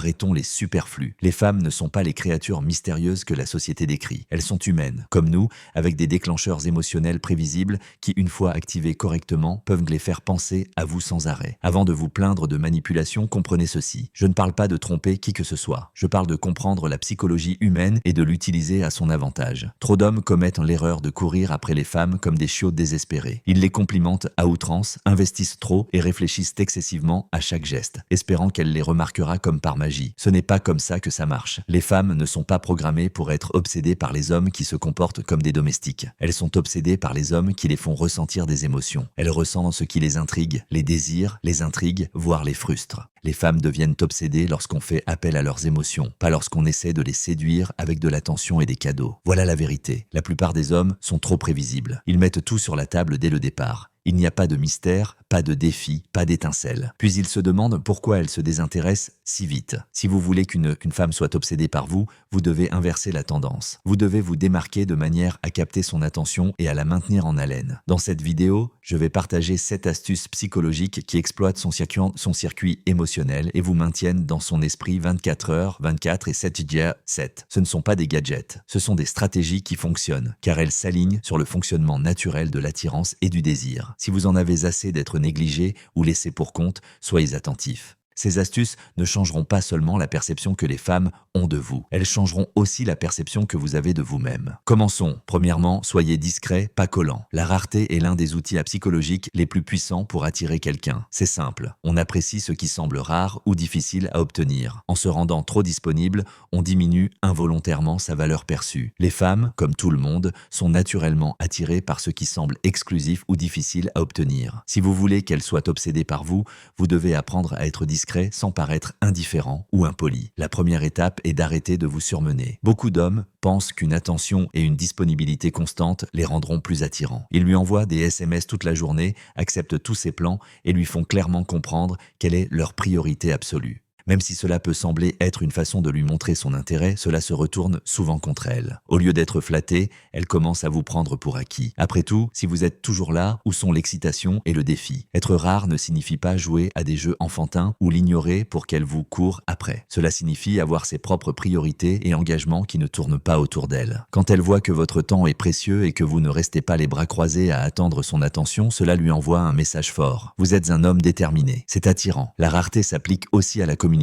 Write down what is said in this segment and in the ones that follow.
Arrêtons les superflus. Les femmes ne sont pas les créatures mystérieuses que la société décrit. Elles sont humaines, comme nous, avec des déclencheurs émotionnels prévisibles qui, une fois activés correctement, peuvent les faire penser à vous sans arrêt. Avant de vous plaindre de manipulation, comprenez ceci. Je ne parle pas de tromper qui que ce soit. Je parle de comprendre la psychologie humaine et de l'utiliser à son avantage. Trop d'hommes commettent l'erreur de courir après les femmes comme des chiots désespérés. Ils les complimentent à outrance, investissent trop et réfléchissent excessivement à chaque geste, espérant qu'elle les remarquera comme par magie. Ce n'est pas comme ça que ça marche. Les femmes ne sont pas programmées pour être obsédées par les hommes qui se comportent comme des domestiques. Elles sont obsédées par les hommes qui les font ressentir des émotions. Elles ressentent ce qui les intrigue, les désire, les intrigue, voire les frustre. Les femmes deviennent obsédées lorsqu'on fait appel à leurs émotions, pas lorsqu'on essaie de les séduire avec de l'attention et des cadeaux. Voilà la vérité. La plupart des hommes sont trop prévisibles. Ils mettent tout sur la table dès le départ. Il n'y a pas de mystère, pas de défi, pas d'étincelle. Puis ils se demandent pourquoi elle se désintéresse si vite. Si vous voulez qu'une femme soit obsédée par vous, vous devez inverser la tendance. Vous devez vous démarquer de manière à capter son attention et à la maintenir en haleine. Dans cette vidéo, je vais partager 7 astuces psychologiques qui exploitent son circuit émotionnel et vous maintiennent dans son esprit 24 heures, 24 et 7 jours 7. Ce ne sont pas des gadgets, ce sont des stratégies qui fonctionnent, car elles s'alignent sur le fonctionnement naturel de l'attirance et du désir. Si vous en avez assez d'être négligé ou laissé pour compte, soyez attentifs. Ces astuces ne changeront pas seulement la perception que les femmes ont de vous, elles changeront aussi la perception que vous avez de vous-même. Commençons. Premièrement, soyez discret, pas collant. La rareté est l'un des outils psychologiques les plus puissants pour attirer quelqu'un. C'est simple, on apprécie ce qui semble rare ou difficile à obtenir. En se rendant trop disponible, on diminue involontairement sa valeur perçue. Les femmes, comme tout le monde, sont naturellement attirées par ce qui semble exclusif ou difficile à obtenir. Si vous voulez qu'elles soient obsédées par vous, vous devez apprendre à être discret sans paraître indifférent ou impoli. La première étape est d'arrêter de vous surmener. Beaucoup d'hommes pensent qu'une attention et une disponibilité constante les rendront plus attirants. Ils lui envoient des SMS toute la journée, acceptent tous ses plans et lui font clairement comprendre quelle est leur priorité absolue. Même si cela peut sembler être une façon de lui montrer son intérêt, cela se retourne souvent contre elle. Au lieu d'être flattée, elle commence à vous prendre pour acquis. Après tout, si vous êtes toujours là, où sont l'excitation et le défi? Être rare ne signifie pas jouer à des jeux enfantins ou l'ignorer pour qu'elle vous court après. Cela signifie avoir ses propres priorités et engagements qui ne tournent pas autour d'elle. Quand elle voit que votre temps est précieux et que vous ne restez pas les bras croisés à attendre son attention, cela lui envoie un message fort. Vous êtes un homme déterminé. C'est attirant. La rareté s'applique aussi à la communication.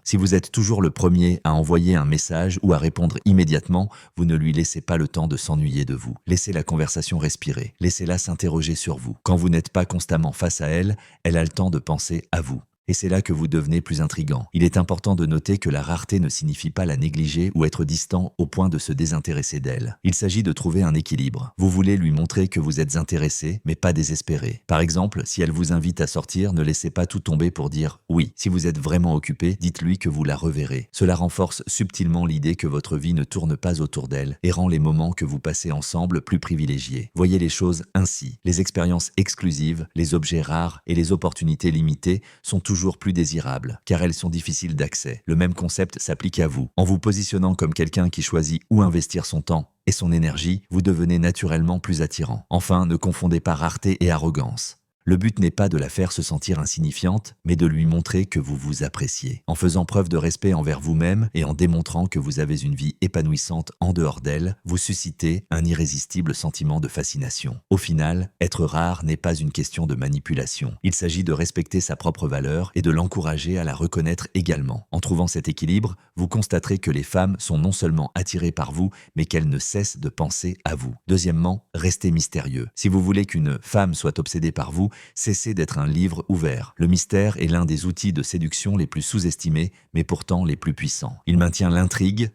Si vous êtes toujours le premier à envoyer un message ou à répondre immédiatement, vous ne lui laissez pas le temps de s'ennuyer de vous. Laissez la conversation respirer. Laissez-la s'interroger sur vous. Quand vous n'êtes pas constamment face à elle, elle a le temps de penser à vous. Et c'est là que vous devenez plus intriguant. Il est important de noter que la rareté ne signifie pas la négliger ou être distant au point de se désintéresser d'elle. Il s'agit de trouver un équilibre. Vous voulez lui montrer que vous êtes intéressé, mais pas désespéré. Par exemple, si elle vous invite à sortir, ne laissez pas tout tomber pour dire oui. Si vous êtes vraiment occupé, dites-lui que vous la reverrez. Cela renforce subtilement l'idée que votre vie ne tourne pas autour d'elle et rend les moments que vous passez ensemble plus privilégiés. Voyez les choses ainsi. Les expériences exclusives, les objets rares et les opportunités limitées sont toujours plus désirables, car elles sont difficiles d'accès. Le même concept s'applique à vous. En vous positionnant comme quelqu'un qui choisit où investir son temps et son énergie, vous devenez naturellement plus attirant. Enfin, ne confondez pas rareté et arrogance. Le but n'est pas de la faire se sentir insignifiante, mais de lui montrer que vous vous appréciez. En faisant preuve de respect envers vous-même et en démontrant que vous avez une vie épanouissante en dehors d'elle, vous suscitez un irrésistible sentiment de fascination. Au final, être rare n'est pas une question de manipulation. Il s'agit de respecter sa propre valeur et de l'encourager à la reconnaître également. En trouvant cet équilibre, vous constaterez que les femmes sont non seulement attirées par vous, mais qu'elles ne cessent de penser à vous. Deuxièmement, restez mystérieux. Si vous voulez qu'une femme soit obsédée par vous, cessez d'être un livre ouvert. Le mystère est l'un des outils de séduction les plus sous-estimés, mais pourtant les plus puissants. Il maintient l'intrigue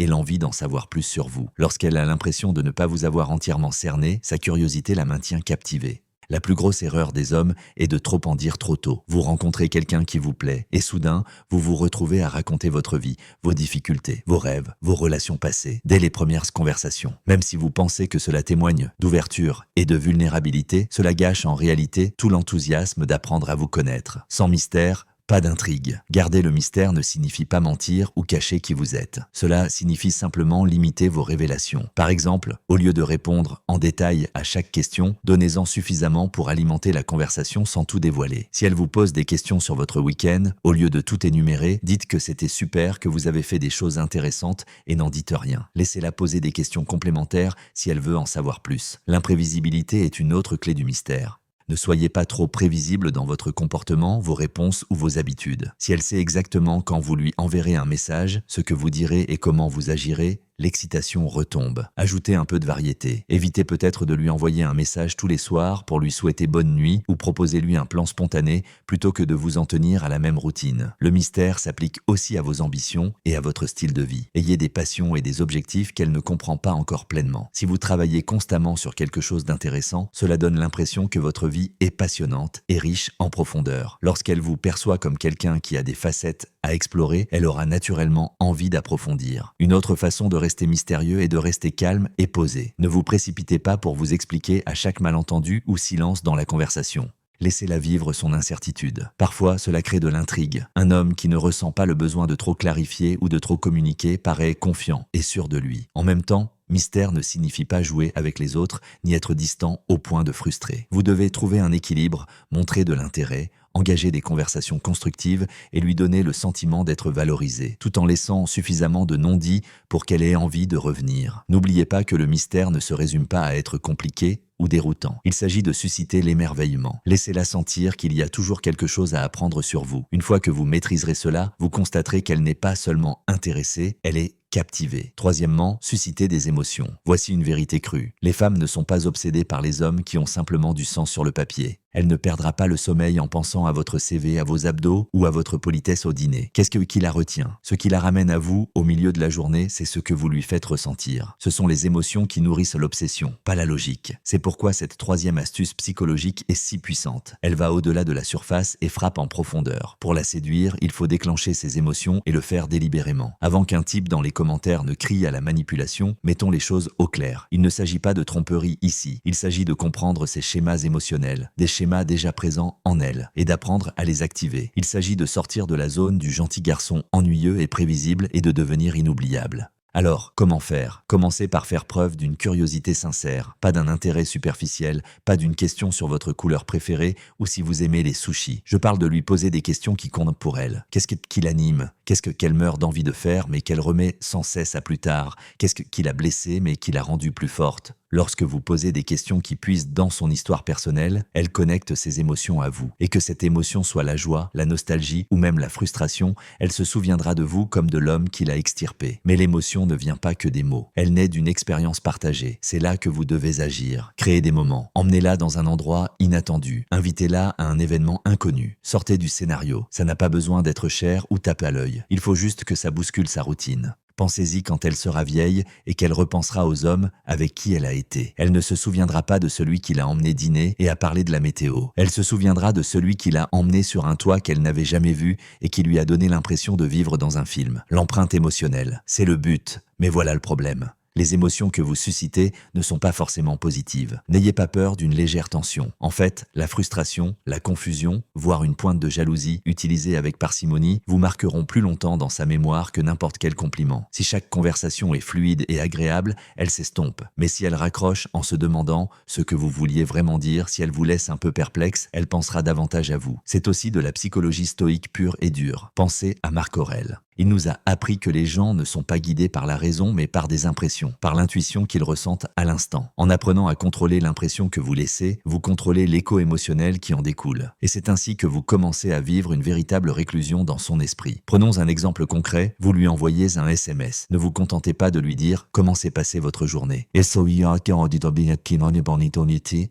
et l'envie d'en savoir plus sur vous. Lorsqu'elle a l'impression de ne pas vous avoir entièrement cerné, sa curiosité la maintient captivée. La plus grosse erreur des hommes est de trop en dire trop tôt. Vous rencontrez quelqu'un qui vous plaît et soudain, vous vous retrouvez à raconter votre vie, vos difficultés, vos rêves, vos relations passées, dès les premières conversations. Même si vous pensez que cela témoigne d'ouverture et de vulnérabilité, cela gâche en réalité tout l'enthousiasme d'apprendre à vous connaître. Sans mystère, Pas d'intrigue. Garder le mystère ne signifie pas mentir ou cacher qui vous êtes. Cela signifie simplement limiter vos révélations. Par exemple, au lieu de répondre en détail à chaque question, donnez-en suffisamment pour alimenter la conversation sans tout dévoiler. Si elle vous pose des questions sur votre week-end, au lieu de tout énumérer, dites que c'était super, que vous avez fait des choses intéressantes et n'en dites rien. Laissez-la poser des questions complémentaires si elle veut en savoir plus. L'imprévisibilité est une autre clé du mystère. Ne soyez pas trop prévisible dans votre comportement, vos réponses ou vos habitudes. Si elle sait exactement quand vous lui enverrez un message, ce que vous direz et comment vous agirez, l'excitation retombe. Ajoutez un peu de variété. Évitez peut-être de lui envoyer un message tous les soirs pour lui souhaiter bonne nuit ou proposez-lui un plan spontané plutôt que de vous en tenir à la même routine. Le mystère s'applique aussi à vos ambitions et à votre style de vie. Ayez des passions et des objectifs qu'elle ne comprend pas encore pleinement. Si vous travaillez constamment sur quelque chose d'intéressant, cela donne l'impression que votre vie est passionnante et riche en profondeur. Lorsqu'elle vous perçoit comme quelqu'un qui a des facettes à explorer, elle aura naturellement envie d'approfondir. Une autre façon de rester mystérieux est de rester calme et posé. Ne vous précipitez pas pour vous expliquer à chaque malentendu ou silence dans la conversation. Laissez-la vivre son incertitude. Parfois, cela crée de l'intrigue. Un homme qui ne ressent pas le besoin de trop clarifier ou de trop communiquer paraît confiant et sûr de lui. En même temps, mystère ne signifie pas jouer avec les autres ni être distant au point de frustrer. Vous devez trouver un équilibre, montrer de l'intérêt, engager des conversations constructives et lui donner le sentiment d'être valorisé, tout en laissant suffisamment de non-dits pour qu'elle ait envie de revenir. N'oubliez pas que le mystère ne se résume pas à être compliqué ou déroutant. Il s'agit de susciter l'émerveillement. Laissez-la sentir qu'il y a toujours quelque chose à apprendre sur vous. Une fois que vous maîtriserez cela, vous constaterez qu'elle n'est pas seulement intéressée, elle est captivée. Troisièmement, susciter des émotions. Voici une vérité crue. Les femmes ne sont pas obsédées par les hommes qui ont simplement du sang sur le papier. Elle ne perdra pas le sommeil en pensant à votre CV, à vos abdos ou à votre politesse au dîner. Qu'est-ce qui la retient? Ce qui la ramène à vous au milieu de la journée, c'est ce que vous lui faites ressentir. Ce sont les émotions qui nourrissent l'obsession, pas la logique. C'est pourquoi cette troisième astuce psychologique est si puissante. Elle va au-delà de la surface et frappe en profondeur. Pour la séduire, il faut déclencher ses émotions et le faire délibérément. Avant qu'un type dans les commentaires ne crie à la manipulation, mettons les choses au clair. Il ne s'agit pas de tromperie ici. Il s'agit de comprendre ses schémas émotionnels, des schémas déjà présents en elle, et d'apprendre à les activer. Il s'agit de sortir de la zone du gentil garçon ennuyeux et prévisible et de devenir inoubliable. Alors, comment faire? Commencez par faire preuve d'une curiosité sincère, pas d'un intérêt superficiel, pas d'une question sur votre couleur préférée ou si vous aimez les sushis. Je parle de lui poser des questions qui comptent pour elle. Qu'est-ce qui l'anime? Qu'est-ce qu'elle meurt d'envie de faire mais qu'elle remet sans cesse à plus tard? Qu'est-ce qui l'a blessée mais qui l'a rendue plus forte? Lorsque vous posez des questions qui puisent dans son histoire personnelle, elle connecte ses émotions à vous. Et que cette émotion soit la joie, la nostalgie ou même la frustration, elle se souviendra de vous comme de l'homme qui l'a extirpé. Mais l'émotion ne vient pas que des mots. Elle naît d'une expérience partagée. C'est là que vous devez agir. Créez des moments. Emmenez-la dans un endroit inattendu. Invitez-la à un événement inconnu. Sortez du scénario. Ça n'a pas besoin d'être cher ou tape à l'œil. Il faut juste que ça bouscule sa routine. Pensez-y quand elle sera vieille et qu'elle repensera aux hommes avec qui elle a été. Elle ne se souviendra pas de celui qui l'a emmené dîner et a parlé de la météo. Elle se souviendra de celui qui l'a emmené sur un toit qu'elle n'avait jamais vu et qui lui a donné l'impression de vivre dans un film. L'empreinte émotionnelle, c'est le but. Mais voilà le problème. Les émotions que vous suscitez ne sont pas forcément positives. N'ayez pas peur d'une légère tension. En fait, la frustration, la confusion, voire une pointe de jalousie utilisée avec parcimonie vous marqueront plus longtemps dans sa mémoire que n'importe quel compliment. Si chaque conversation est fluide et agréable, elle s'estompe. Mais si elle raccroche en se demandant ce que vous vouliez vraiment dire, si elle vous laisse un peu perplexe, elle pensera davantage à vous. C'est aussi de la psychologie stoïque pure et dure. Pensez à Marc Aurèle. Il nous a appris que les gens ne sont pas guidés par la raison mais par des impressions, par l'intuition qu'ils ressentent à l'instant. En apprenant à contrôler l'impression que vous laissez, vous contrôlez l'écho émotionnel qui en découle. Et c'est ainsi que vous commencez à vivre une véritable réclusion dans son esprit. Prenons un exemple concret, vous lui envoyez un SMS. Ne vous contentez pas de lui dire « Comment s'est passée votre journée ?»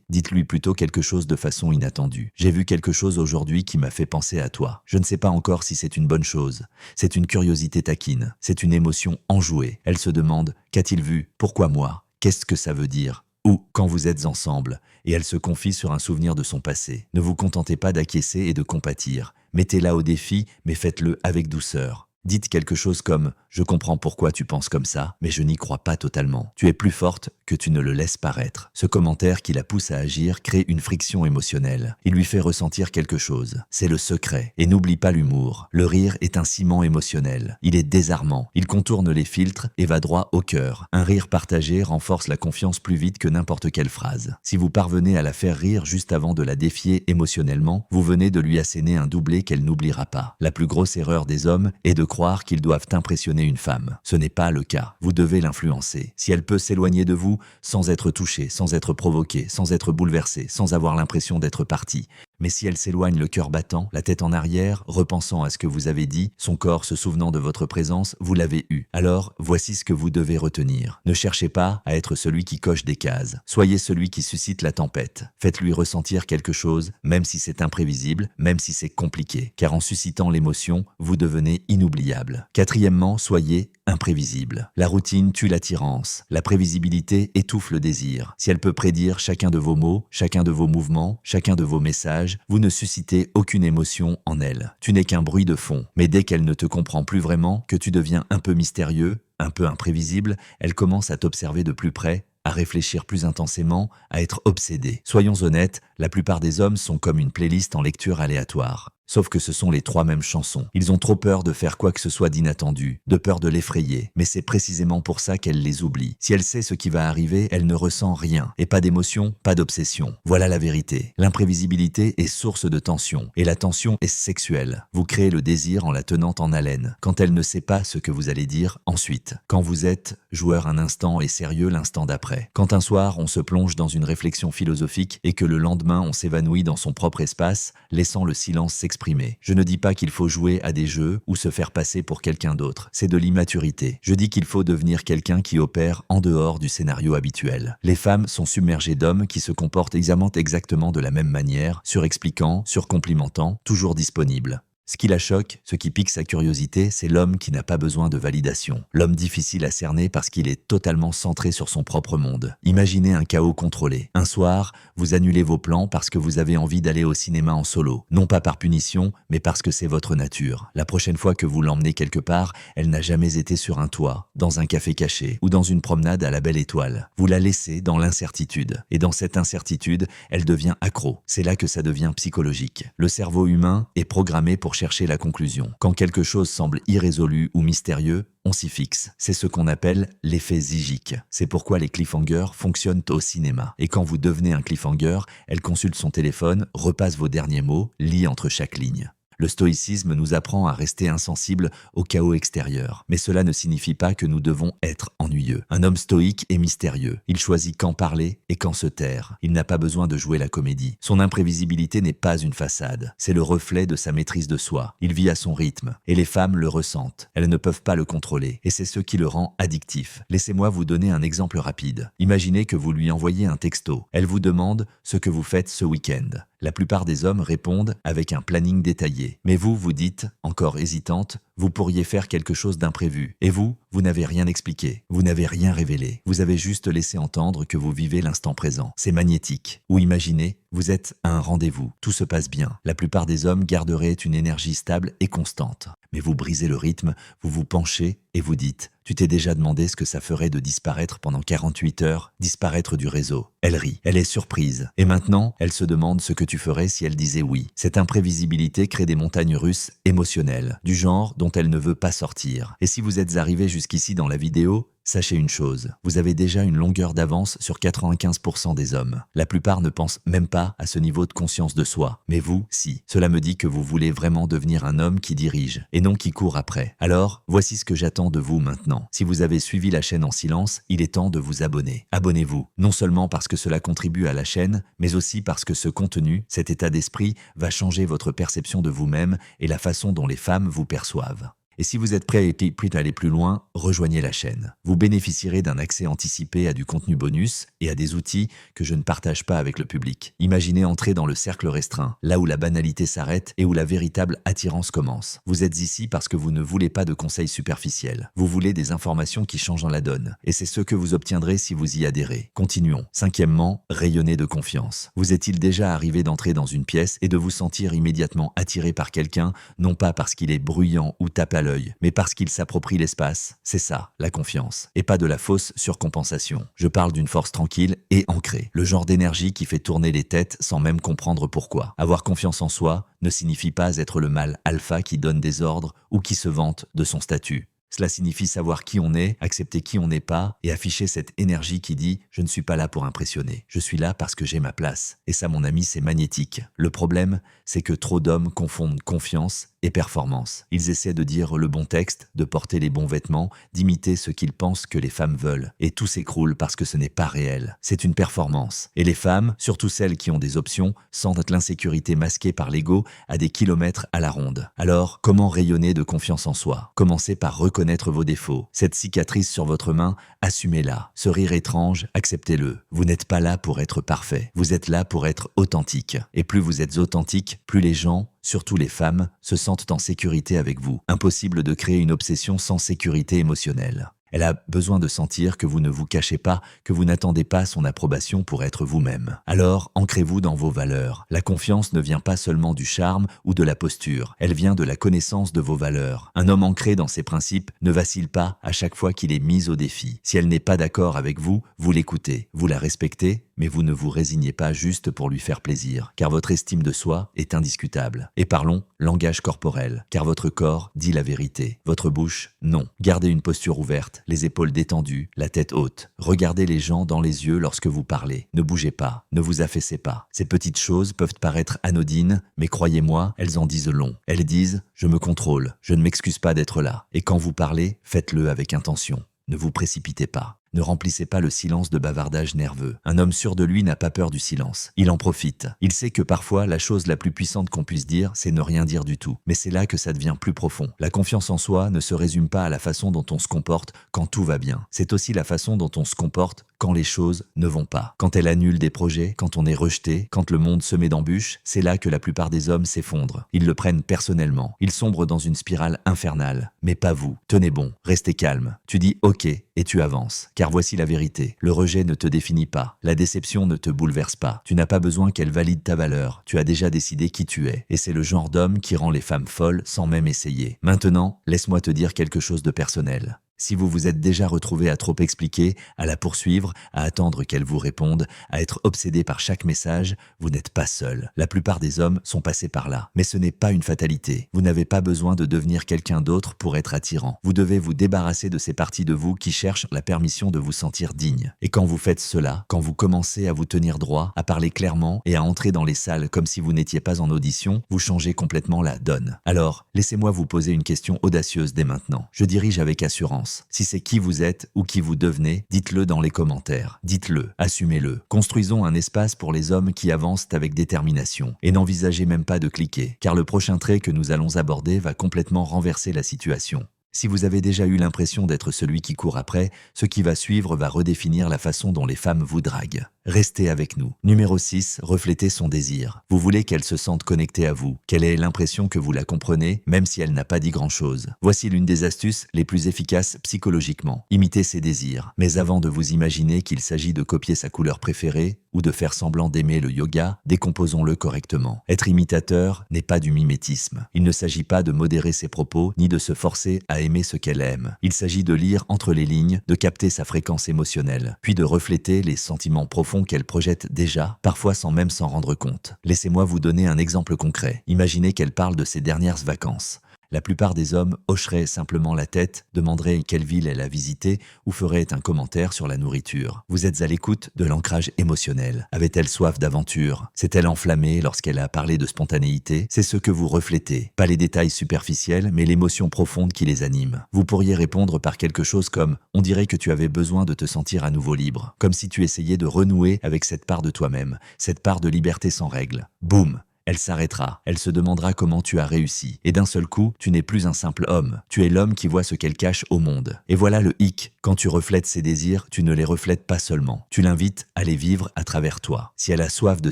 Dites-lui plutôt quelque chose de façon inattendue. « J'ai vu quelque chose aujourd'hui qui m'a fait penser à toi. Je ne sais pas encore si c'est une bonne chose. C'est une curiosité taquine, c'est une émotion enjouée. Elle se demande « Qu'a-t-il vu? Pourquoi moi? Qu'est-ce que ça veut dire ?» Ou « Quand vous êtes ensemble ?» et elle se confie sur un souvenir de son passé. Ne vous contentez pas d'acquiescer et de compatir. Mettez-la au défi, mais faites-le avec douceur. Dites quelque chose comme « Je comprends pourquoi tu penses comme ça, mais je n'y crois pas totalement. Tu es plus forte que tu ne le laisses paraître. » Ce commentaire qui la pousse à agir crée une friction émotionnelle. Il lui fait ressentir quelque chose. C'est le secret. Et n'oublie pas l'humour. Le rire est un ciment émotionnel. Il est désarmant. Il contourne les filtres et va droit au cœur. Un rire partagé renforce la confiance plus vite que n'importe quelle phrase. Si vous parvenez à la faire rire juste avant de la défier émotionnellement, vous venez de lui asséner un doublé qu'elle n'oubliera pas. La plus grosse erreur des hommes est de croire qu'ils doivent impressionner une femme. Ce n'est pas le cas. Vous devez l'influencer. Si elle peut s'éloigner de vous sans être touchée, sans être provoquée, sans être bouleversée, sans avoir l'impression d'être partie, mais si elle s'éloigne le cœur battant, la tête en arrière, repensant à ce que vous avez dit, son corps se souvenant de votre présence, vous l'avez eu. Alors, voici ce que vous devez retenir. Ne cherchez pas à être celui qui coche des cases. Soyez celui qui suscite la tempête. Faites-lui ressentir quelque chose, même si c'est imprévisible, même si c'est compliqué. Car en suscitant l'émotion, vous devenez inoubliable. Quatrièmement, soyez imprévisible. La routine tue l'attirance. La prévisibilité étouffe le désir. Si elle peut prédire chacun de vos mots, chacun de vos mouvements, chacun de vos messages, vous ne suscitez aucune émotion en elle. Tu n'es qu'un bruit de fond. Mais dès qu'elle ne te comprend plus vraiment, que tu deviens un peu mystérieux, un peu imprévisible, elle commence à t'observer de plus près, à réfléchir plus intensément, à être obsédée. Soyons honnêtes, la plupart des hommes sont comme une playlist en lecture aléatoire. Sauf que ce sont les trois mêmes chansons. Ils ont trop peur de faire quoi que ce soit d'inattendu, de peur de l'effrayer, mais c'est précisément pour ça qu'elle les oublie. Si elle sait ce qui va arriver, elle ne ressent rien, et pas d'émotion, pas d'obsession. Voilà la vérité. L'imprévisibilité est source de tension, et la tension est sexuelle. Vous créez le désir en la tenant en haleine, quand elle ne sait pas ce que vous allez dire ensuite. Quand vous êtes joueur un instant et sérieux l'instant d'après. Quand un soir, on se plonge dans une réflexion philosophique et que le lendemain, on s'évanouit dans son propre espace, laissant le silence s'exprimer. Je ne dis pas qu'il faut jouer à des jeux ou se faire passer pour quelqu'un d'autre. C'est de l'immaturité. Je dis qu'il faut devenir quelqu'un qui opère en dehors du scénario habituel. Les femmes sont submergées d'hommes qui se comportent exactement de la même manière, surexpliquant, surcomplimentant, toujours disponibles. Ce qui la choque, ce qui pique sa curiosité, c'est l'homme qui n'a pas besoin de validation. L'homme difficile à cerner parce qu'il est totalement centré sur son propre monde. Imaginez un chaos contrôlé. Un soir, vous annulez vos plans parce que vous avez envie d'aller au cinéma en solo. Non pas par punition, mais parce que c'est votre nature. La prochaine fois que vous l'emmenez quelque part, elle n'a jamais été sur un toit, dans un café caché ou dans une promenade à la belle étoile. Vous la laissez dans l'incertitude. Et dans cette incertitude, elle devient accro. C'est là que ça devient psychologique. Le cerveau humain est programmé pour chercher la conclusion. Quand quelque chose semble irrésolu ou mystérieux, on s'y fixe. C'est ce qu'on appelle l'effet zygique. C'est pourquoi les cliffhangers fonctionnent au cinéma. Et quand vous devenez un cliffhanger, elle consulte son téléphone, repasse vos derniers mots, lit entre chaque ligne. Le stoïcisme nous apprend à rester insensibles au chaos extérieur. Mais cela ne signifie pas que nous devons être ennuyeux. Un homme stoïque est mystérieux. Il choisit quand parler et quand se taire. Il n'a pas besoin de jouer la comédie. Son imprévisibilité n'est pas une façade. C'est le reflet de sa maîtrise de soi. Il vit à son rythme. Et les femmes le ressentent. Elles ne peuvent pas le contrôler. Et c'est ce qui le rend addictif. Laissez-moi vous donner un exemple rapide. Imaginez que vous lui envoyez un texto. Elle vous demande ce que vous faites ce week-end. La plupart des hommes répondent avec un planning détaillé. Mais vous, vous dites, encore hésitante, vous pourriez faire quelque chose d'imprévu. Et vous n'avez rien expliqué. Vous n'avez rien révélé. Vous avez juste laissé entendre que vous vivez l'instant présent. C'est magnétique. Ou imaginez, vous êtes à un rendez-vous. Tout se passe bien. La plupart des hommes garderaient une énergie stable et constante. Mais vous brisez le rythme, vous vous penchez et vous dites « Tu t'es déjà demandé ce que ça ferait de disparaître pendant 48 heures, disparaître du réseau ?» Elle rit, elle est surprise. Et maintenant, elle se demande ce que tu ferais si elle disait oui. Cette imprévisibilité crée des montagnes russes émotionnelles, du genre dont elle ne veut pas sortir. Et si vous êtes arrivé jusqu'ici dans la vidéo, sachez une chose, vous avez déjà une longueur d'avance sur 95% des hommes. La plupart ne pensent même pas à ce niveau de conscience de soi. Mais vous, si. Cela me dit que vous voulez vraiment devenir un homme qui dirige, et non qui court après. Alors, voici ce que j'attends de vous maintenant. Si vous avez suivi la chaîne en silence, il est temps de vous abonner. Abonnez-vous, non seulement parce que cela contribue à la chaîne, mais aussi parce que ce contenu, cet état d'esprit, va changer votre perception de vous-même et la façon dont les femmes vous perçoivent. Et si vous êtes prêt à aller plus loin, rejoignez la chaîne. Vous bénéficierez d'un accès anticipé à du contenu bonus et à des outils que je ne partage pas avec le public. Imaginez entrer dans le cercle restreint, là où la banalité s'arrête et où la véritable attirance commence. Vous êtes ici parce que vous ne voulez pas de conseils superficiels. Vous voulez des informations qui changent la donne. Et c'est ce que vous obtiendrez si vous y adhérez. Continuons. Cinquièmement, rayonnez de confiance. Vous est-il déjà arrivé d'entrer dans une pièce et de vous sentir immédiatement attiré par quelqu'un, non pas parce qu'il est bruyant ou tape à l'œil, l'œil, mais parce qu'il s'approprie l'espace. C'est ça, la confiance, et pas de la fausse surcompensation. Je parle d'une force tranquille et ancrée, le genre d'énergie qui fait tourner les têtes sans même comprendre pourquoi. Avoir confiance en soi ne signifie pas être le mâle alpha qui donne des ordres ou qui se vante de son statut. Cela signifie savoir qui on est, accepter qui on n'est pas et afficher cette énergie qui dit « je ne suis pas là pour impressionner, je suis là parce que j'ai ma place ». Et ça, mon ami, c'est magnétique. Le problème, c'est que trop d'hommes confondent confiance et performance. Ils essaient de dire le bon texte, de porter les bons vêtements, d'imiter ce qu'ils pensent que les femmes veulent. Et tout s'écroule parce que ce n'est pas réel. C'est une performance. Et les femmes, surtout celles qui ont des options, sentent l'insécurité masquée par l'ego à des kilomètres à la ronde. Alors, comment rayonner de confiance en soi? Commencez par reconnaître vos défauts. Cette cicatrice sur votre main, assumez-la. Ce rire étrange, acceptez-le. Vous n'êtes pas là pour être parfait. Vous êtes là pour être authentique. Et plus vous êtes authentique, plus les gens, surtout les femmes, se sentent en sécurité avec vous. Impossible de créer une obsession sans sécurité émotionnelle. Elle a besoin de sentir que vous ne vous cachez pas, que vous n'attendez pas son approbation pour être vous-même. Alors, ancrez-vous dans vos valeurs. La confiance ne vient pas seulement du charme ou de la posture, elle vient de la connaissance de vos valeurs. Un homme ancré dans ses principes ne vacille pas à chaque fois qu'il est mis au défi. Si elle n'est pas d'accord avec vous, vous l'écoutez, vous la respectez, mais vous ne vous résignez pas juste pour lui faire plaisir, car votre estime de soi est indiscutable. Et parlons langage corporel, car votre corps dit la vérité, votre bouche, non. Gardez une posture ouverte, les épaules détendues, la tête haute. Regardez les gens dans les yeux lorsque vous parlez. Ne bougez pas, ne vous affaissez pas. Ces petites choses peuvent paraître anodines, mais croyez-moi, elles en disent long. Elles disent « je me contrôle, je ne m'excuse pas d'être là ». Et quand vous parlez, faites-le avec intention. Ne vous précipitez pas. Ne remplissez pas le silence de bavardage nerveux. Un homme sûr de lui n'a pas peur du silence. Il en profite. Il sait que parfois, la chose la plus puissante qu'on puisse dire, c'est ne rien dire du tout. Mais c'est là que ça devient plus profond. La confiance en soi ne se résume pas à la façon dont on se comporte quand tout va bien. C'est aussi la façon dont on se comporte quand les choses ne vont pas. Quand elle annule des projets, quand on est rejeté, quand le monde se met d'embûches, c'est là que la plupart des hommes s'effondrent. Ils le prennent personnellement. Ils sombrent dans une spirale infernale. Mais pas vous. Tenez bon. Restez calme. Tu dis « ok » et tu avances. Car voici la vérité. Le rejet ne te définit pas. La déception ne te bouleverse pas. Tu n'as pas besoin qu'elle valide ta valeur. Tu as déjà décidé qui tu es. Et c'est le genre d'homme qui rend les femmes folles sans même essayer. Maintenant, laisse-moi te dire quelque chose de personnel. Si vous vous êtes déjà retrouvé à trop expliquer, à la poursuivre, à attendre qu'elle vous réponde, à être obsédé par chaque message, vous n'êtes pas seul. La plupart des hommes sont passés par là. Mais ce n'est pas une fatalité. Vous n'avez pas besoin de devenir quelqu'un d'autre pour être attirant. Vous devez vous débarrasser de ces parties de vous qui cherchent la permission de vous sentir digne. Et quand vous faites cela, quand vous commencez à vous tenir droit, à parler clairement et à entrer dans les salles comme si vous n'étiez pas en audition, vous changez complètement la donne. Alors, laissez-moi vous poser une question audacieuse dès maintenant. Je dirige avec assurance. Si c'est qui vous êtes ou qui vous devenez, dites-le dans les commentaires. Dites-le, assumez-le. Construisons un espace pour les hommes qui avancent avec détermination. Et n'envisagez même pas de cliquer, car le prochain trait que nous allons aborder va complètement renverser la situation. Si vous avez déjà eu l'impression d'être celui qui court après, ce qui va suivre va redéfinir la façon dont les femmes vous draguent. Restez avec nous. Numéro 6, reflétez son désir. Vous voulez qu'elle se sente connectée à vous, qu'elle ait l'impression que vous la comprenez, même si elle n'a pas dit grand-chose. Voici l'une des astuces les plus efficaces psychologiquement. Imitez ses désirs. Mais avant de vous imaginer qu'il s'agit de copier sa couleur préférée ou de faire semblant d'aimer le yoga, décomposons-le correctement. Être imitateur n'est pas du mimétisme. Il ne s'agit pas de modérer ses propos, ni de se forcer à aimer ce qu'elle aime. Il s'agit de lire entre les lignes, de capter sa fréquence émotionnelle, puis de refléter les sentiments profonds qu'elle projette déjà, parfois sans même s'en rendre compte. Laissez-moi vous donner un exemple concret. Imaginez qu'elle parle de ses dernières vacances. La plupart des hommes hocheraient simplement la tête, demanderaient quelle ville elle a visité ou feraient un commentaire sur la nourriture. Vous êtes à l'écoute de l'ancrage émotionnel. Avait-elle soif d'aventure? S'est-elle enflammée lorsqu'elle a parlé de spontanéité? C'est ce que vous reflétez. Pas les détails superficiels, mais l'émotion profonde qui les anime. Vous pourriez répondre par quelque chose comme « On dirait que tu avais besoin de te sentir à nouveau libre », comme si tu essayais de renouer avec cette part de toi-même, cette part de liberté sans règles. Boum! Elle s'arrêtera, elle se demandera comment tu as réussi. Et d'un seul coup, tu n'es plus un simple homme. Tu es l'homme qui voit ce qu'elle cache au monde. Et voilà le hic. Quand tu reflètes ses désirs, tu ne les reflètes pas seulement. Tu l'invites à les vivre à travers toi. Si elle a soif de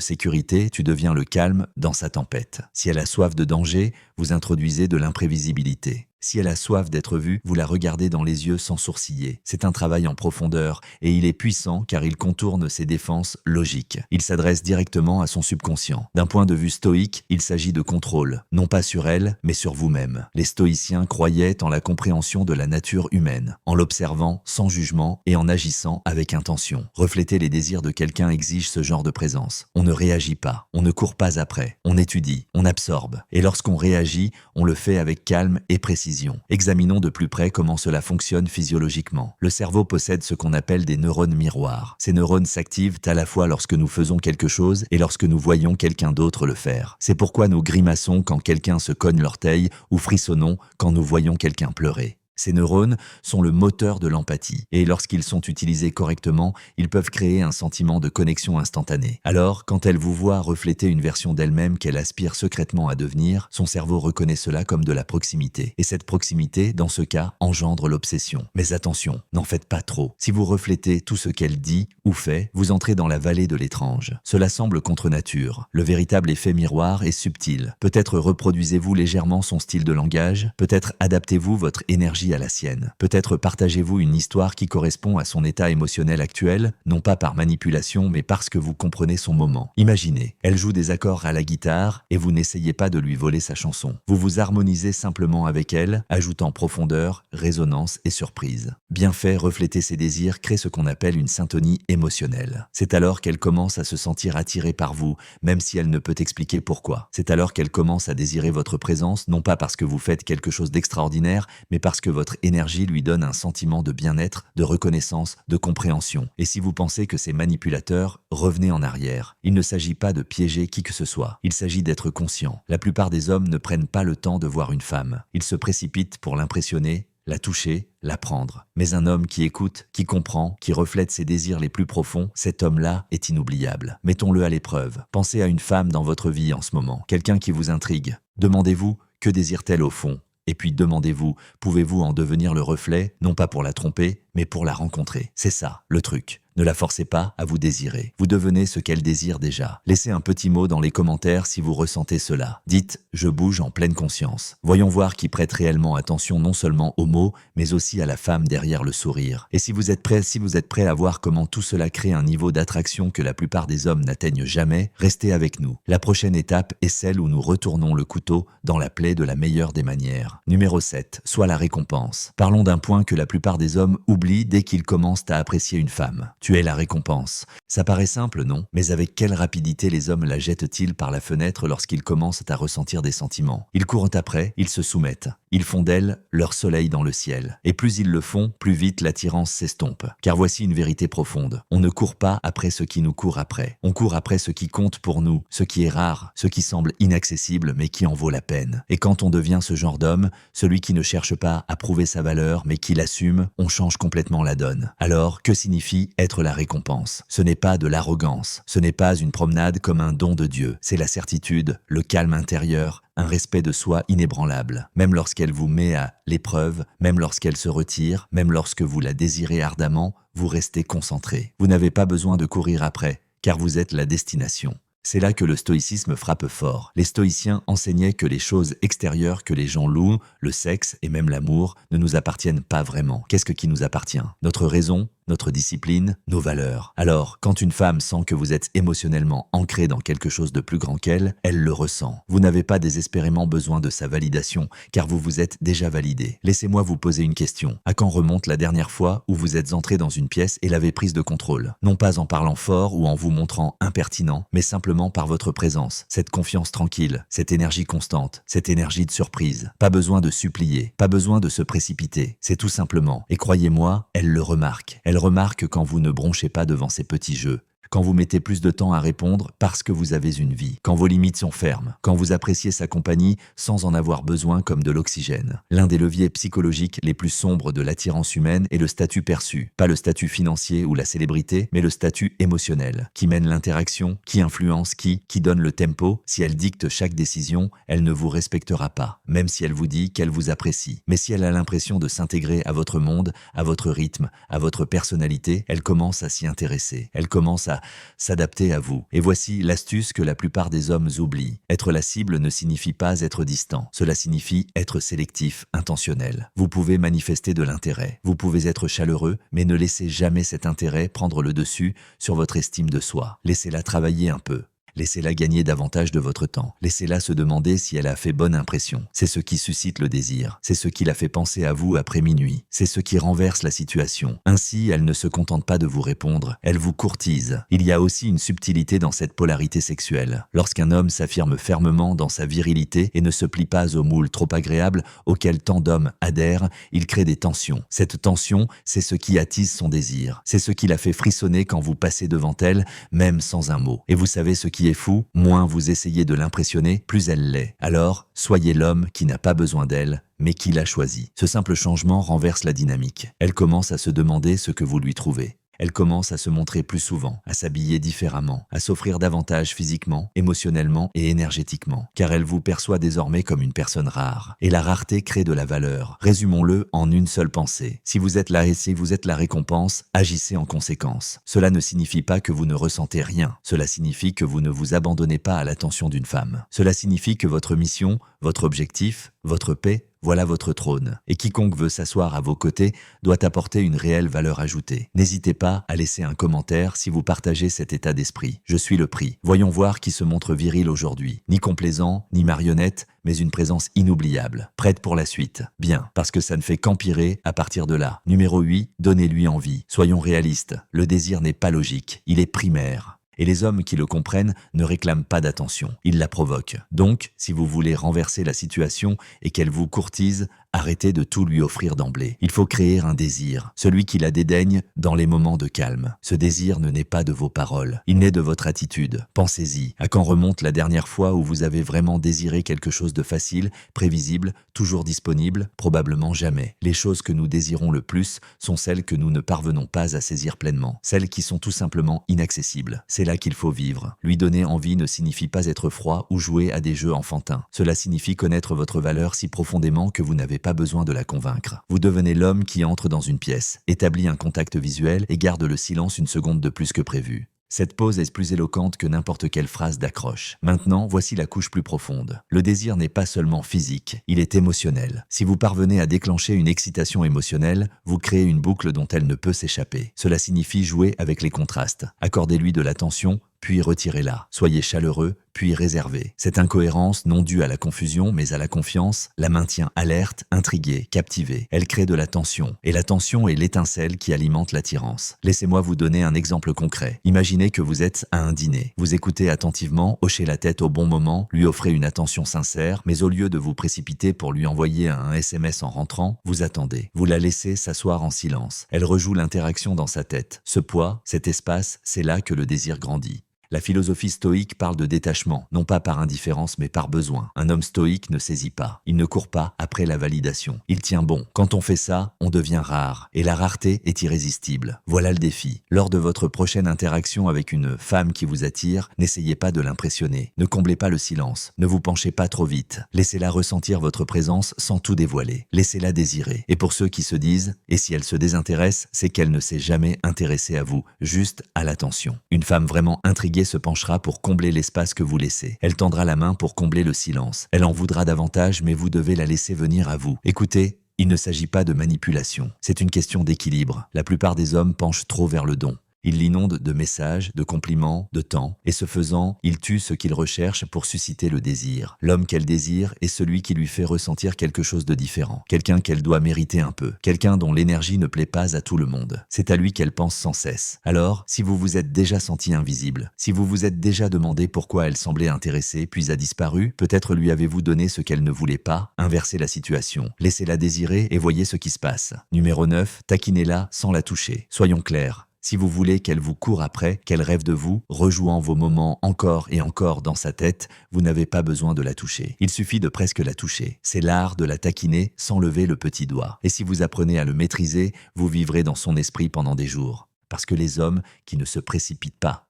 sécurité, tu deviens le calme dans sa tempête. Si elle a soif de danger, vous introduisez de l'imprévisibilité. Si elle a soif d'être vue, vous la regardez dans les yeux sans sourciller. C'est un travail en profondeur et il est puissant car il contourne ses défenses logiques. Il s'adresse directement à son subconscient. D'un point de vue stoïque, il s'agit de contrôle, non pas sur elle, mais sur vous-même. Les stoïciens croyaient en la compréhension de la nature humaine, en l'observant sans jugement et en agissant avec intention. Refléter les désirs de quelqu'un exige ce genre de présence. On ne réagit pas, on ne court pas après, on étudie, on absorbe. Et lorsqu'on réagit, on le fait avec calme et précision. Examinons de plus près comment cela fonctionne physiologiquement. Le cerveau possède ce qu'on appelle des neurones miroirs. Ces neurones s'activent à la fois lorsque nous faisons quelque chose et lorsque nous voyons quelqu'un d'autre le faire. C'est pourquoi nous grimaçons quand quelqu'un se cogne l'orteil ou frissonnons quand nous voyons quelqu'un pleurer. Ces neurones sont le moteur de l'empathie et lorsqu'ils sont utilisés correctement, ils peuvent créer un sentiment de connexion instantanée. Alors, quand elle vous voit refléter une version d'elle-même qu'elle aspire secrètement à devenir, son cerveau reconnaît cela comme de la proximité. Et cette proximité, dans ce cas, engendre l'obsession. Mais attention, n'en faites pas trop. Si vous reflétez tout ce qu'elle dit ou fait, vous entrez dans la vallée de l'étrange. Cela semble contre nature. Le véritable effet miroir est subtil. Peut-être reproduisez-vous légèrement son style de langage, peut-être adaptez-vous votre énergie à la sienne. Peut-être partagez-vous une histoire qui correspond à son état émotionnel actuel, non pas par manipulation, mais parce que vous comprenez son moment. Imaginez, elle joue des accords à la guitare et vous n'essayez pas de lui voler sa chanson. Vous vous harmonisez simplement avec elle, ajoutant profondeur, résonance et surprise. Bien fait, refléter ses désirs crée ce qu'on appelle une syntonie émotionnelle. C'est alors qu'elle commence à se sentir attirée par vous, même si elle ne peut expliquer pourquoi. C'est alors qu'elle commence à désirer votre présence, non pas parce que vous faites quelque chose d'extraordinaire, mais parce que votre énergie lui donne un sentiment de bien-être, de reconnaissance, de compréhension. Et si vous pensez que c'est manipulateur, revenez en arrière. Il ne s'agit pas de piéger qui que ce soit. Il s'agit d'être conscient. La plupart des hommes ne prennent pas le temps de voir une femme. Ils se précipitent pour l'impressionner, la toucher, la prendre. Mais un homme qui écoute, qui comprend, qui reflète ses désirs les plus profonds, cet homme-là est inoubliable. Mettons-le à l'épreuve. Pensez à une femme dans votre vie en ce moment, quelqu'un qui vous intrigue. Demandez-vous, que désire-t-elle au fond ? Et puis demandez-vous, pouvez-vous en devenir le reflet, non pas pour la tromper, mais pour la rencontrer. C'est ça, le truc. Ne la forcez pas à vous désirer. Vous devenez ce qu'elle désire déjà. Laissez un petit mot dans les commentaires si vous ressentez cela. Dites « Je bouge en pleine conscience ». Voyons voir qui prête réellement attention non seulement aux mots, mais aussi à la femme derrière le sourire. Et si vous êtes prêt à voir comment tout cela crée un niveau d'attraction que la plupart des hommes n'atteignent jamais, restez avec nous. La prochaine étape est celle où nous retournons le couteau dans la plaie de la meilleure des manières. Numéro 7, soit la récompense. Parlons d'un point que la plupart des hommes oublient dès qu'ils commencent à apprécier une femme. Tu es la récompense. Ça paraît simple, non? Mais avec quelle rapidité les hommes la jettent-ils par la fenêtre lorsqu'ils commencent à ressentir des sentiments? Ils courent après, ils se soumettent. Ils font d'elle leur soleil dans le ciel. Et plus ils le font, plus vite l'attirance s'estompe. Car voici une vérité profonde. On ne court pas après ce qui nous court après. On court après ce qui compte pour nous, ce qui est rare, ce qui semble inaccessible mais qui en vaut la peine. Et quand on devient ce genre d'homme, celui qui ne cherche pas à prouver sa valeur mais qui l'assume, on change complètement la donne. Alors, que signifie être la récompense? Ce n'est pas de l'arrogance, ce n'est pas une promenade comme un don de Dieu. C'est la certitude, le calme intérieur, un respect de soi inébranlable. Même lorsqu'elle vous met à l'épreuve, même lorsqu'elle se retire, même lorsque vous la désirez ardemment, vous restez concentré. Vous n'avez pas besoin de courir après, car vous êtes la destination. C'est là que le stoïcisme frappe fort. Les stoïciens enseignaient que les choses extérieures que les gens louent, le sexe et même l'amour, ne nous appartiennent pas vraiment. Qu'est-ce qui nous appartient? Notre raison, notre discipline, nos valeurs. Alors, quand une femme sent que vous êtes émotionnellement ancré dans quelque chose de plus grand qu'elle, elle le ressent. Vous n'avez pas désespérément besoin de sa validation, car vous vous êtes déjà validé. Laissez-moi vous poser une question. À quand remonte la dernière fois où vous êtes entré dans une pièce et l'avez prise de contrôle? Non pas en parlant fort ou en vous montrant impertinent, mais simplement par votre présence, cette confiance tranquille, cette énergie constante, cette énergie de surprise. Pas besoin de supplier, pas besoin de se précipiter. C'est tout simplement. Et croyez-moi, elle le remarque. Elle remarque quand vous ne bronchez pas devant ces petits jeux, quand vous mettez plus de temps à répondre parce que vous avez une vie, quand vos limites sont fermes, quand vous appréciez sa compagnie sans en avoir besoin comme de l'oxygène. L'un des leviers psychologiques les plus sombres de l'attirance humaine est le statut perçu. Pas le statut financier ou la célébrité, mais le statut émotionnel, qui mène l'interaction, qui influence qui donne le tempo. Si elle dicte chaque décision, elle ne vous respectera pas, même si elle vous dit qu'elle vous apprécie. Mais si elle a l'impression de s'intégrer à votre monde, à votre rythme, à votre personnalité, elle commence à s'y intéresser. Elle commence à à s'adapter à vous. Et voici l'astuce que la plupart des hommes oublient. Être la cible ne signifie pas être distant. Cela signifie être sélectif, intentionnel. Vous pouvez manifester de l'intérêt. Vous pouvez être chaleureux, mais ne laissez jamais cet intérêt prendre le dessus sur votre estime de soi. Laissez-la travailler un peu. Laissez-la gagner davantage de votre temps. Laissez-la se demander si elle a fait bonne impression. C'est ce qui suscite le désir. C'est ce qui la fait penser à vous après minuit. C'est ce qui renverse la situation. Ainsi, elle ne se contente pas de vous répondre. Elle vous courtise. Il y a aussi une subtilité dans cette polarité sexuelle. Lorsqu'un homme s'affirme fermement dans sa virilité et ne se plie pas au moule trop agréable auquel tant d'hommes adhèrent, il crée des tensions. Cette tension, c'est ce qui attise son désir. C'est ce qui la fait frissonner quand vous passez devant elle, même sans un mot. Et vous savez ce qui est fou, moins vous essayez de l'impressionner, plus elle l'est. Alors, soyez l'homme qui n'a pas besoin d'elle, mais qui l'a choisi. Ce simple changement renverse la dynamique. Elle commence à se demander ce que vous lui trouvez. Elle commence à se montrer plus souvent, à s'habiller différemment, à s'offrir davantage physiquement, émotionnellement et énergétiquement, car elle vous perçoit désormais comme une personne rare. Et la rareté crée de la valeur. Résumons-le en une seule pensée. Si vous êtes là et si vous êtes la récompense, agissez en conséquence. Cela ne signifie pas que vous ne ressentez rien. Cela signifie que vous ne vous abandonnez pas à l'attention d'une femme. Cela signifie que votre mission, votre objectif, votre paix, voilà votre trône. Et quiconque veut s'asseoir à vos côtés doit apporter une réelle valeur ajoutée. N'hésitez pas à laisser un commentaire si vous partagez cet état d'esprit. Je suis le prix. Voyons voir qui se montre viril aujourd'hui. Ni complaisant, ni marionnette, mais une présence inoubliable. Prête pour la suite. Bien, parce que ça ne fait qu'empirer à partir de là. Numéro 8, donnez-lui envie. Soyons réalistes. Le désir n'est pas logique. Il est primaire. Et les hommes qui le comprennent ne réclament pas d'attention, ils la provoquent. Donc, si vous voulez renverser la situation et qu'elle vous courtise, arrêtez de tout lui offrir d'emblée. Il faut créer un désir, celui qui la dédaigne dans les moments de calme. Ce désir ne naît pas de vos paroles, il naît de votre attitude. Pensez-y, à quand remonte la dernière fois où vous avez vraiment désiré quelque chose de facile, prévisible, toujours disponible? Probablement jamais. Les choses que nous désirons le plus sont celles que nous ne parvenons pas à saisir pleinement, celles qui sont tout simplement inaccessibles. C'est là qu'il faut vivre. Lui donner envie ne signifie pas être froid ou jouer à des jeux enfantins. Cela signifie connaître votre valeur si profondément que vous n'avez pas besoin de la convaincre. Vous devenez l'homme qui entre dans une pièce, établit un contact visuel et garde le silence une seconde de plus que prévu. Cette pause est plus éloquente que n'importe quelle phrase d'accroche. Maintenant, voici la couche plus profonde. Le désir n'est pas seulement physique, il est émotionnel. Si vous parvenez à déclencher une excitation émotionnelle, vous créez une boucle dont elle ne peut s'échapper. Cela signifie jouer avec les contrastes. Accordez-lui de l'attention, puis retirez-la. Soyez chaleureux, puis réservé. Cette incohérence, non due à la confusion, mais à la confiance, la maintient alerte, intriguée, captivée. Elle crée de la tension. Et la tension est l'étincelle qui alimente l'attirance. Laissez-moi vous donner un exemple concret. Imaginez que vous êtes à un dîner. Vous écoutez attentivement, hochez la tête au bon moment, lui offrez une attention sincère, mais au lieu de vous précipiter pour lui envoyer un SMS en rentrant, vous attendez. Vous la laissez s'asseoir en silence. Elle rejoue l'interaction dans sa tête. Ce poids, cet espace, c'est là que le désir grandit. La philosophie stoïque parle de détachement, non pas par indifférence mais par besoin. Un homme stoïque ne saisit pas, il ne court pas après la validation. Il tient bon. Quand on fait ça, on devient rare. Et la rareté est irrésistible. Voilà le défi. Lors de votre prochaine interaction avec une femme qui vous attire, n'essayez pas de l'impressionner. Ne comblez pas le silence. Ne vous penchez pas trop vite. Laissez-la ressentir votre présence sans tout dévoiler. Laissez-la désirer. Et pour ceux qui se disent, et si elle se désintéresse, c'est qu'elle ne s'est jamais intéressée à vous, juste à l'attention. Une femme vraiment intriguée se penchera pour combler l'espace que vous laissez. Elle tendra la main pour combler le silence. Elle en voudra davantage, mais vous devez la laisser venir à vous. Écoutez, il ne s'agit pas de manipulation. C'est une question d'équilibre. La plupart des hommes penchent trop vers le don. Ils l'inondent de messages, de compliments, de temps, et ce faisant, ils tuent ce qu'ils recherchent pour susciter le désir. L'homme qu'elle désire est celui qui lui fait ressentir quelque chose de différent, quelqu'un qu'elle doit mériter un peu, quelqu'un dont l'énergie ne plaît pas à tout le monde. C'est à lui qu'elle pense sans cesse. Alors, si vous vous êtes déjà senti invisible, si vous vous êtes déjà demandé pourquoi elle semblait intéressée puis a disparu, peut-être lui avez-vous donné ce qu'elle ne voulait pas, inversez la situation, laissez-la désirer et voyez ce qui se passe. Numéro 9, taquinez-la sans la toucher. Soyons clairs. Si vous voulez qu'elle vous court après, qu'elle rêve de vous, rejouant vos moments encore et encore dans sa tête, vous n'avez pas besoin de la toucher. Il suffit de presque la toucher. C'est l'art de la taquiner sans lever le petit doigt. Et si vous apprenez à le maîtriser, vous vivrez dans son esprit pendant des jours. Parce que les hommes qui ne se précipitent pas,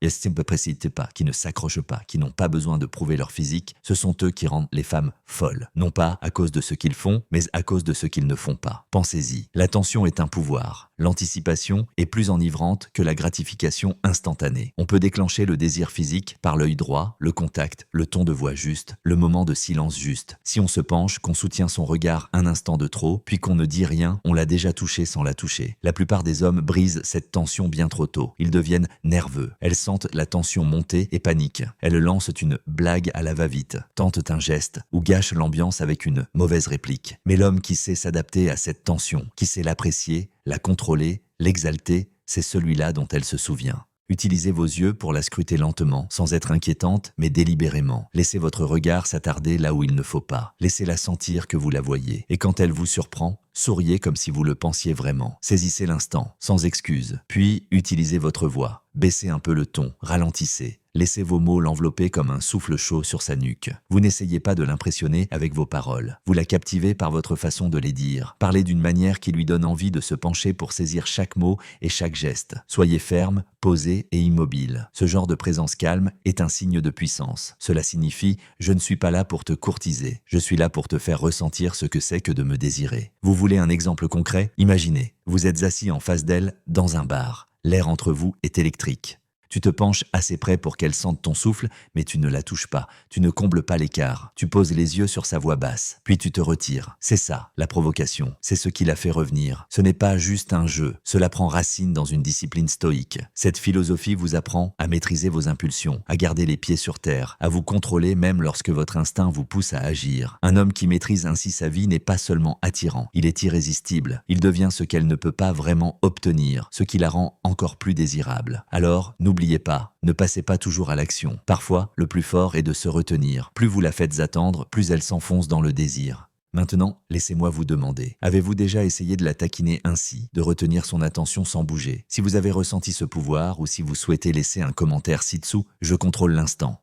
qui ne s'accrochent pas, qui n'ont pas besoin de prouver leur physique, ce sont eux qui rendent les femmes folles. Non pas à cause de ce qu'ils font, mais à cause de ce qu'ils ne font pas. Pensez-y, l'attention est un pouvoir. L'anticipation est plus enivrante que la gratification instantanée. On peut déclencher le désir physique par l'œil droit, le contact, le ton de voix juste, le moment de silence juste. Si on se penche, qu'on soutient son regard un instant de trop, puis qu'on ne dit rien, on l'a déjà touché sans la toucher. La plupart des hommes brisent cette tension bien trop tôt. Ils deviennent nerveux. Elles sentent la tension monter et paniquent. Elles lancent une blague à la va-vite, tentent un geste ou gâchent l'ambiance avec une mauvaise réplique. Mais l'homme qui sait s'adapter à cette tension, qui sait l'apprécier, la contrôler, l'exalter, c'est celui-là dont elle se souvient. Utilisez vos yeux pour la scruter lentement, sans être inquiétante, mais délibérément. Laissez votre regard s'attarder là où il ne faut pas. Laissez-la sentir que vous la voyez. Et quand elle vous surprend, souriez comme si vous le pensiez vraiment. Saisissez l'instant, sans excuse. Puis, utilisez votre voix. Baissez un peu le ton, ralentissez. Laissez vos mots l'envelopper comme un souffle chaud sur sa nuque. Vous n'essayez pas de l'impressionner avec vos paroles. Vous la captivez par votre façon de les dire. Parlez d'une manière qui lui donne envie de se pencher pour saisir chaque mot et chaque geste. Soyez ferme, posé et immobile. Ce genre de présence calme est un signe de puissance. Cela signifie « je ne suis pas là pour te courtiser. Je suis là pour te faire ressentir ce que c'est que de me désirer ». Vous voulez un exemple concret? Imaginez, vous êtes assis en face d'elle dans un bar. L'air entre vous est électrique. Tu te penches assez près pour qu'elle sente ton souffle, mais tu ne la touches pas. Tu ne combles pas l'écart. Tu poses les yeux sur sa voix basse. Puis tu te retires. C'est ça, la provocation. C'est ce qui la fait revenir. Ce n'est pas juste un jeu. Cela prend racine dans une discipline stoïque. Cette philosophie vous apprend à maîtriser vos impulsions, à garder les pieds sur terre, à vous contrôler même lorsque votre instinct vous pousse à agir. Un homme qui maîtrise ainsi sa vie n'est pas seulement attirant. Il est irrésistible. Il devient ce qu'elle ne peut pas vraiment obtenir, ce qui la rend encore plus désirable. Alors, n'oubliez pas, ne passez pas toujours à l'action. Parfois, le plus fort est de se retenir. Plus vous la faites attendre, plus elle s'enfonce dans le désir. Maintenant, laissez-moi vous demander, avez-vous déjà essayé de la taquiner ainsi, de retenir son attention sans bouger? Si vous avez ressenti ce pouvoir ou si vous souhaitez laisser un commentaire ci-dessous, je contrôle l'instant.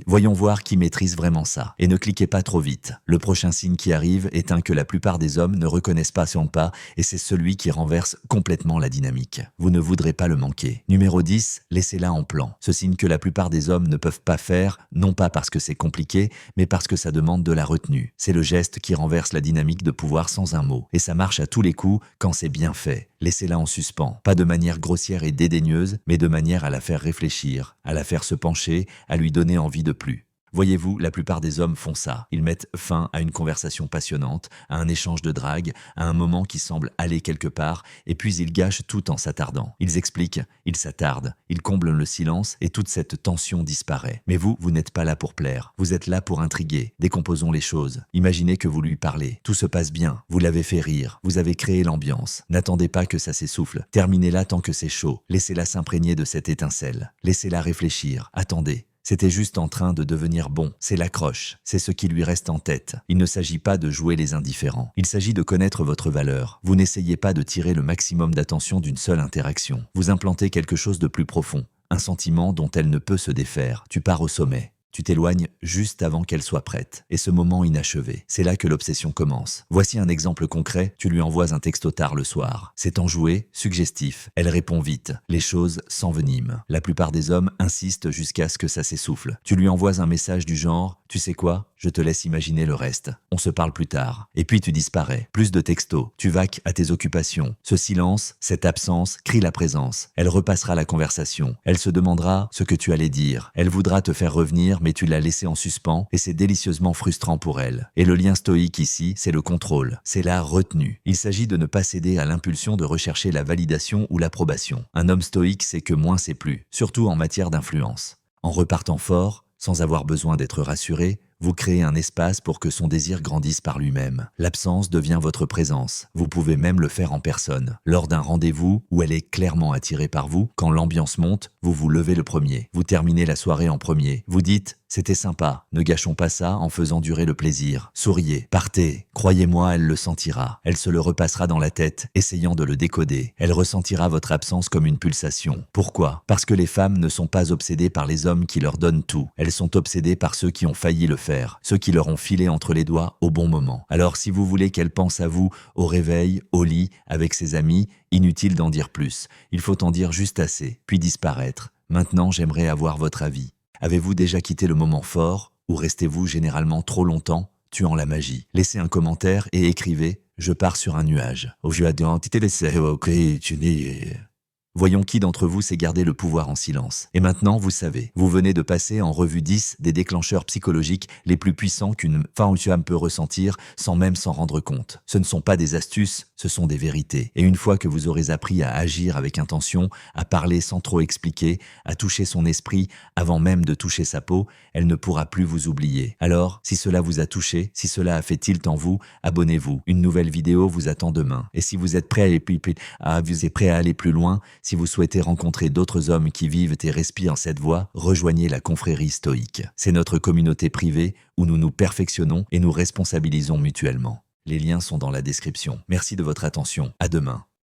Voyons voir qui maîtrise vraiment ça. Et ne cliquez pas trop vite. Le prochain signe qui arrive est un que la plupart des hommes ne reconnaissent pas son pas et c'est celui qui renverse complètement la dynamique. Vous ne voudrez pas le manquer. Numéro 10, laissez-la en plan. Ce signe que la plupart des hommes ne peuvent pas faire, non pas parce que c'est compliqué, mais parce que ça demande de la retenue. C'est le geste qui renverse la dynamique de pouvoir sans un mot. Et ça marche à tous les coups quand c'est bien fait. Laissez-la en suspens. Pas de manière grossière et dédaigneuse, mais de manière à la faire réfléchir, à la faire se pencher, à lui donner envie de plus. Voyez-vous, la plupart des hommes font ça. Ils mettent fin à une conversation passionnante, à un échange de drague, à un moment qui semble aller quelque part, et puis ils gâchent tout en s'attardant. Ils expliquent, ils s'attardent, ils comblent le silence, et toute cette tension disparaît. Mais vous n'êtes pas là pour plaire. Vous êtes là pour intriguer. Décomposons les choses. Imaginez que vous lui parlez. Tout se passe bien. Vous l'avez fait rire. Vous avez créé l'ambiance. N'attendez pas que ça s'essouffle. Terminez-la tant que c'est chaud. Laissez-la s'imprégner de cette étincelle. Laissez-la réfléchir. Attendez. C'était juste en train de devenir bon. C'est l'accroche. C'est ce qui lui reste en tête. Il ne s'agit pas de jouer les indifférents. Il s'agit de connaître votre valeur. Vous n'essayez pas de tirer le maximum d'attention d'une seule interaction. Vous implantez quelque chose de plus profond. Un sentiment dont elle ne peut se défaire. Tu pars au sommet. Tu t'éloignes juste avant qu'elle soit prête. Et ce moment inachevé, c'est là que l'obsession commence. Voici un exemple concret, tu lui envoies un texto tard le soir. C'est enjoué, suggestif. Elle répond vite. Les choses s'enveniment. La plupart des hommes insistent jusqu'à ce que ça s'essouffle. Tu lui envoies un message du genre « Tu sais quoi ? Je te laisse imaginer le reste. On se parle plus tard. » Et puis tu disparais. Plus de textos. Tu vaques à tes occupations. Ce silence, cette absence, crie la présence. Elle repassera la conversation. Elle se demandera ce que tu allais dire. Elle voudra te faire revenir, mais tu l'as laissé en suspens et c'est délicieusement frustrant pour elle. Et le lien stoïque ici, c'est le contrôle. C'est la retenue. Il s'agit de ne pas céder à l'impulsion de rechercher la validation ou l'approbation. Un homme stoïque sait que moins c'est plus, surtout en matière d'influence. En repartant fort, sans avoir besoin d'être rassuré, vous créez un espace pour que son désir grandisse par lui-même. L'absence devient votre présence. Vous pouvez même le faire en personne. Lors d'un rendez-vous où elle est clairement attirée par vous, quand l'ambiance monte, vous vous levez le premier. Vous terminez la soirée en premier. Vous dites « C'était sympa, ne gâchons pas ça en faisant durer le plaisir. Souriez, partez. Croyez-moi, elle le sentira. Elle se le repassera dans la tête, essayant de le décoder. Elle ressentira votre absence comme une pulsation. Pourquoi ? Parce que les femmes ne sont pas obsédées par les hommes qui leur donnent tout. Elles sont obsédées par ceux qui ont failli le faire, ceux qui leur ont filé entre les doigts au bon moment. Alors si vous voulez qu'elle pense à vous au réveil, au lit, avec ses amis, inutile d'en dire plus. Il faut en dire juste assez, puis disparaître. Maintenant, j'aimerais avoir votre avis. Avez-vous déjà quitté le moment fort ou restez-vous généralement trop longtemps, tuant la magie? Laissez un commentaire et écrivez Je pars sur un nuage. Voyons qui d'entre vous sait garder le pouvoir en silence. Et maintenant, vous savez, vous venez de passer en revue 10 des déclencheurs psychologiques les plus puissants qu'une femme peut ressentir sans même s'en rendre compte. Ce ne sont pas des astuces, ce sont des vérités. Et une fois que vous aurez appris à agir avec intention, à parler sans trop expliquer, à toucher son esprit avant même de toucher sa peau, elle ne pourra plus vous oublier. Alors, si cela vous a touché, si cela a fait tilt en vous, abonnez-vous. Une nouvelle vidéo vous attend demain. Et si vous êtes prêt à aller plus loin, si vous souhaitez rencontrer d'autres hommes qui vivent et respirent cette voie, rejoignez la confrérie stoïque. C'est notre communauté privée où nous nous perfectionnons et nous responsabilisons mutuellement. Les liens sont dans la description. Merci de votre attention. À demain.